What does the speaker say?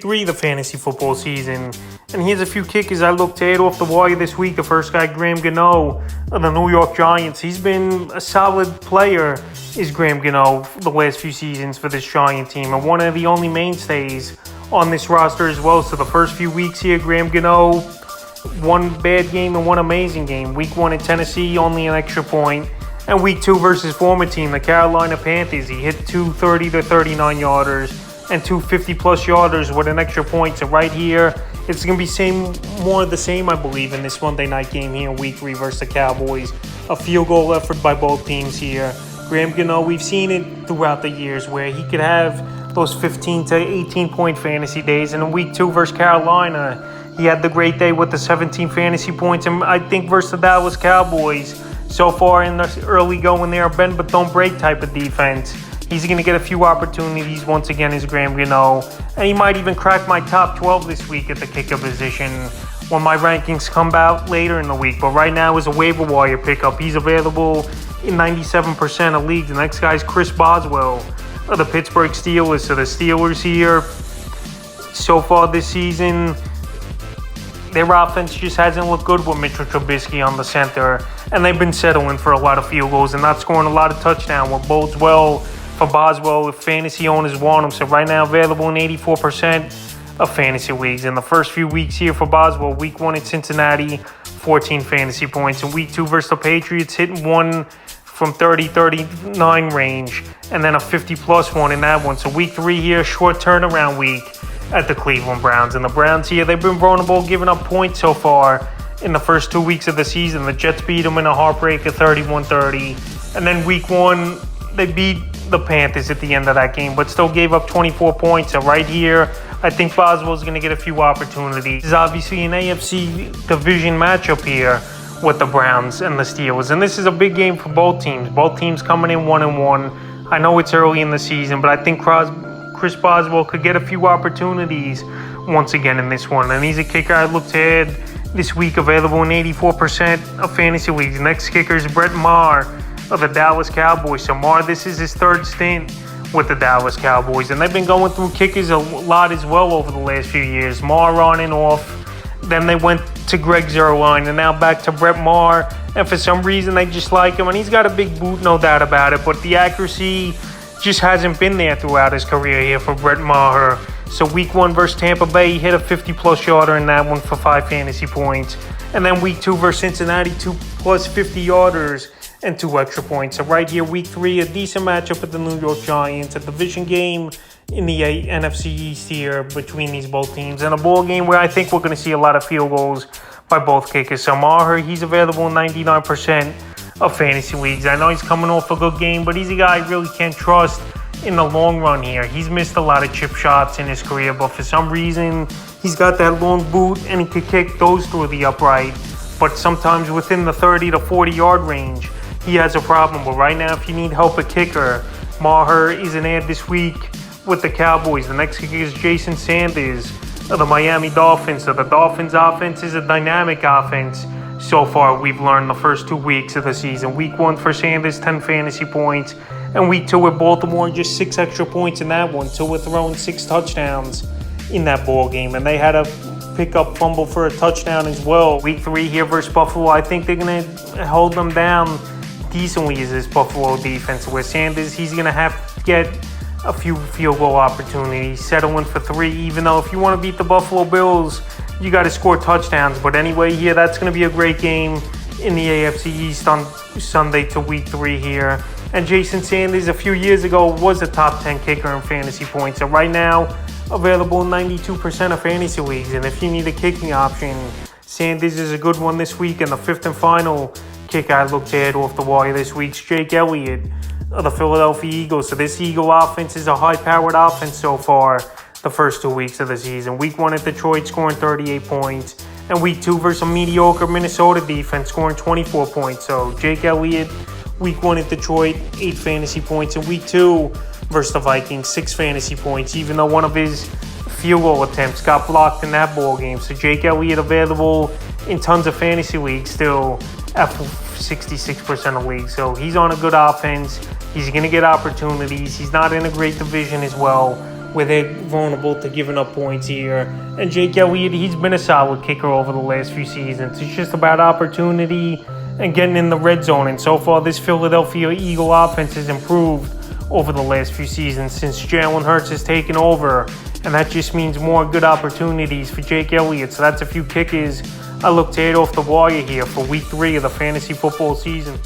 3 of the fantasy football season. And here's a few kickers I looked to head off the wire this week. The first guy, Graham Gano of the New York Giants. He's been a solid player, is Graham Gano, the last few seasons for this Giant team. And one of the only mainstays on this roster as well. So the first few weeks here, Graham Gano, one bad game and one amazing game. Week 1 in Tennessee, only an extra point. And week 2 versus former team, the Carolina Panthers, he hit 2 30 to 39 yarders and 2 50-plus yarders with an extra point. So right here, it's going to be more of the same, I believe, in this Monday night game here in week 3 versus the Cowboys. A field goal effort by both teams here. Graham Gano, we've seen it throughout the years where he could have those 15 to 18-point fantasy days. And in week 2 versus Carolina, he had the great day with the 17 fantasy points. And I think versus the Dallas Cowboys, so far in the early going there, bend but don't break type of defense. He's going to get a few opportunities once again as Graham Gano. And he might even crack my top 12 this week at the kicker position when my rankings come out later in the week. But right now is a waiver wire pickup. He's available in 97% of leagues. The next guy is Chris Boswell of the Pittsburgh Steelers. So the Steelers here, so far this season, their offense just hasn't looked good with Mitchell Trubisky on the center. And they've been settling for a lot of field goals and not scoring a lot of touchdowns, what bodes well for Boswell if fantasy owners want him. So right now available in 84% of fantasy leagues. In the first few weeks here for Boswell, week 1 in Cincinnati, 14 fantasy points. In week 2 versus the Patriots, hitting one from 30-39 range. And then a 50-plus one in that one. So week 3 here, short turnaround week at the Cleveland Browns. And the Browns here, they've been vulnerable, giving up points so far in the first 2 weeks of the season. The Jets beat them in a heartbreaker 31-30. And then week 1, they beat the Panthers at the end of that game, but still gave up 24 points. So right here, I think Boswell's going to get a few opportunities. This is obviously an AFC division matchup here with the Browns and the Steelers. And this is a big game for both teams. Both teams coming in 1-1. I know it's early in the season, but I think Chris Boswell could get a few opportunities once again in this one. And he's a kicker I looked at this week, available in 84% of fantasy leagues. Next kicker is Maher of the Dallas Cowboys. So Maher, this is his third stint with the Dallas Cowboys. And they've been going through kickers a lot as well over the last few years. Maher on and off. Then they went to Greg Zuerlein and now back to Brett Maher. And for some reason, they just like him. And he's got a big boot, no doubt about it. But the accuracy just hasn't been there throughout his career here for Brett Maher. So week 1 versus Tampa Bay, he hit a 50-plus yarder in that one for 5 fantasy points. And then week 2 versus Cincinnati, 2+ 50 yarders and 2 extra points. So right here, week 3, a decent matchup with the New York Giants, a division game in the NFC East here between these both teams, and a ball game where I think we're going to see a lot of field goals by both kickers. So Maher, he's available in 99% of fantasy leagues. I know he's coming off a good game, but he's a guy I really can't trust in the long run here. He's missed a lot of chip shots in his career, but for some reason, he's got that long boot and he could kick those through the upright. But sometimes within the 30 to 40 yard range, he has a problem. But right now, if you need help at kicker, Maher is an ad this week with the Cowboys. The next kicker is Jason Sanders of the Miami Dolphins. So the Dolphins offense is a dynamic offense. So far, we've learned the first 2 weeks of the season. Week 1 for Sanders, 10 fantasy points. And week 2 with Baltimore, just 6 extra points in that one. So we're throwing 6 touchdowns in that ball game. And they had a pick-up fumble for a touchdown as well. Week 3 here versus Buffalo, I think they're going to hold them down decently as this Buffalo defense. Where Sanders, he's going to have to get a few field goal opportunities, settling for 3, even though if you want to beat the Buffalo Bills, you got to score touchdowns. But anyway, here, that's going to be a great game in the AFC East on Sunday to week 3 here. And Jason Sanders, a few years ago, was a top 10 kicker in fantasy points. So right now, available in 92% of fantasy leagues. And if you need a kicking option, Sanders is a good one this week. And the 5th and final kicker I looked at off the wire this week's Jake Elliott of the Philadelphia Eagles. So this Eagle offense is a high-powered offense so far the first 2 weeks of the season. Week 1 at Detroit, scoring 38 points. And week 2 versus a mediocre Minnesota defense, scoring 24 points. So Jake Elliott, week 1 at Detroit, 8 fantasy points. And week 2 versus the Vikings, 6 fantasy points, even though one of his field goal attempts got blocked in that ball game. So Jake Elliott available in tons of fantasy leagues still at 66% of leagues. So he's on a good offense. He's going to get opportunities. He's not in a great division as well. where they're vulnerable to giving up points here. And Jake Elliott, he's been a solid kicker over the last few seasons. It's just about opportunity and getting in the red zone. And so far, this Philadelphia Eagle offense has improved over the last few seasons since Jalen Hurts has taken over. And that just means more good opportunities for Jake Elliott. So that's a few kickers I look to hit off the wire here for week 3 of the fantasy football season.